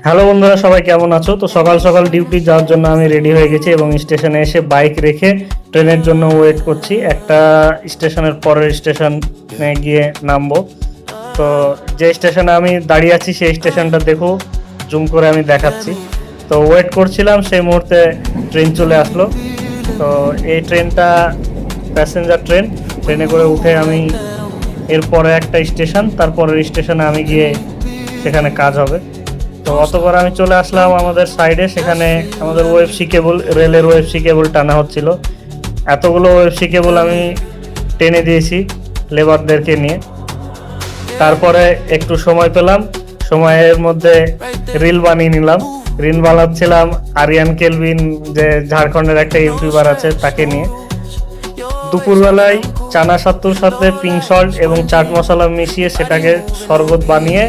Hello বন্ধুরা, সবাই কেমন আছো? তো সকাল সকাল ডিউটি যাওয়ার জন্য আমি রেডি হয়ে গেছি এবং স্টেশনে এসে বাইক রেখে ট্রেনের জন্য ওয়েট করছি। একটা স্টেশনের পরের স্টেশনে গিয়ে নামবো। তো যে স্টেশনে আমি দাঁড়িয়ে আছি সেই স্টেশনটা দেখো, জুম করে আমি দেখাচ্ছি। তো ওয়েট করছিলাম, সেই মুহূর্তে ট্রেন চলে আসলো। তো এই ট্রেনটা প্যাসেঞ্জার ট্রেন। ট্রেনে করে উঠে আমি এরপরে একটা স্টেশন, তারপরের স্টেশনে আমি গিয়ে সেখানে কাজ হবে। তো অতবার আমি চলে আসলাম আমাদের সাইডে। সেখানে আমাদের ওএফসি কেবল, রেলের ওএফসি কেবল টানা হচ্ছিল। এতগুলো ওএফসি কেবল আমি টেনে দিয়েছি লেবারদেরকে নিয়ে। তারপরে একটু সময় পেলাম, সময়ের মধ্যে রিল বানিয়ে নিলাম। রিল বানাচ্ছিলাম আরিয়ান কেলভিন, যে ঝাড়খণ্ডের একটা ইউটিউবার আছে, তাকে নিয়ে। দুপুরবেলায় চানা সাত্তুর সাথে পিঙ্ক সল্ট এবং চাট মশলা মিশিয়ে সেটাকে শরবত বানিয়ে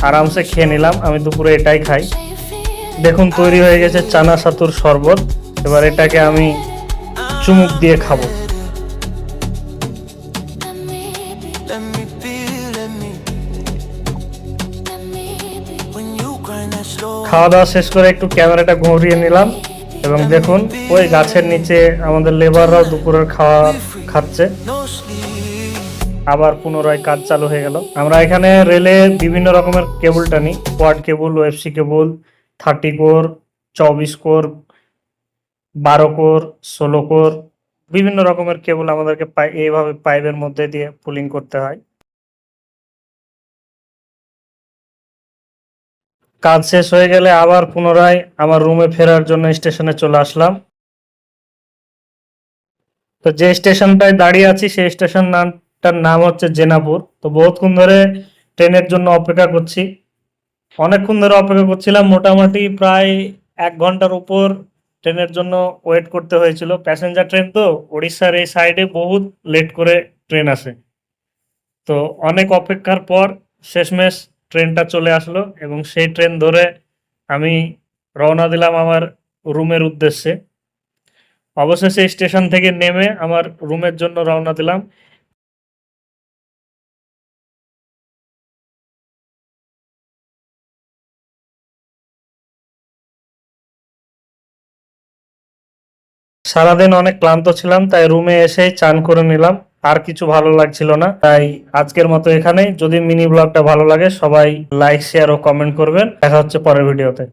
আরামসে খেয়ে নিলাম। আমি দুপুরে এটাই খাই। দেখুন, তৈরি হয়ে গেছে চানা সাতুর শরবত। এবার এটাকে আমি চুমুক দিয়ে খাবো। খাওয়া দাওয়া শেষ করে একটু ক্যামেরাটা ঘুরিয়ে নিলাম এবং দেখুন ওই গাছের নিচে আমাদের লেবাররাও দুপুরের খাওয়া খাচ্ছে। আবার পুনরায় কাজ চালু হয়ে গেল। আমরা এখানে রেলে বিভিন্ন রকমের কেবল টানি, কোয়াড কেবল, ওএফসি কেবল, 30 কোর, 24 কোর, 12 কোর, 16 কোর, বিভিন্ন রকমের কেবল আমাদেরকে এইভাবে পাইপের মধ্যে দিয়ে পুলিং করতে হয়। কাজ শেষ হয়ে গেলে আবার পুনরায় আমার রুমে ফেরার জন্য স্টেশনে চলে আসলাম। তো যে স্টেশনটায় দাঁড়িয়ে আছি সেই স্টেশনটার নাম হচ্ছে জেনাপুর। তো বহুক্ষণ ধরে ট্রেনের জন্য অপেক্ষা করছি, অনেকক্ষণ ধরে অপেক্ষা করছিলাম। মোটামুটি প্রায় 1 ঘন্টার উপর ট্রেনের জন্য ওয়েট করতে হয়েছিল। প্যাসেঞ্জার ট্রেন তো, উড়িষ্যার এই সাইডে বহুত লেট করে ট্রেন আসে। তো অনেক অপেক্ষার পর শেষমেশ ট্রেনটা চলে আসলো এবং সেই ট্রেন ধরে আমি রওনা দিলাম আমার রুমের উদ্দেশ্যে। অবশেষে স্টেশন থেকে নেমে আমার রুমের জন্য রওনা দিলাম। সারাদিন অনেক ক্লান্ত ছিলাম, তাই রুমে এসে চান করে নিলাম। আর কিছু ভালো লাগছিল না, তাই আজকের মতো এখানেই। যদি মিনি ব্লগটা ভালো লাগে সবাই লাইক, শেয়ার ও কমেন্ট করবেন। দেখা হচ্ছে পরের ভিডিওতে।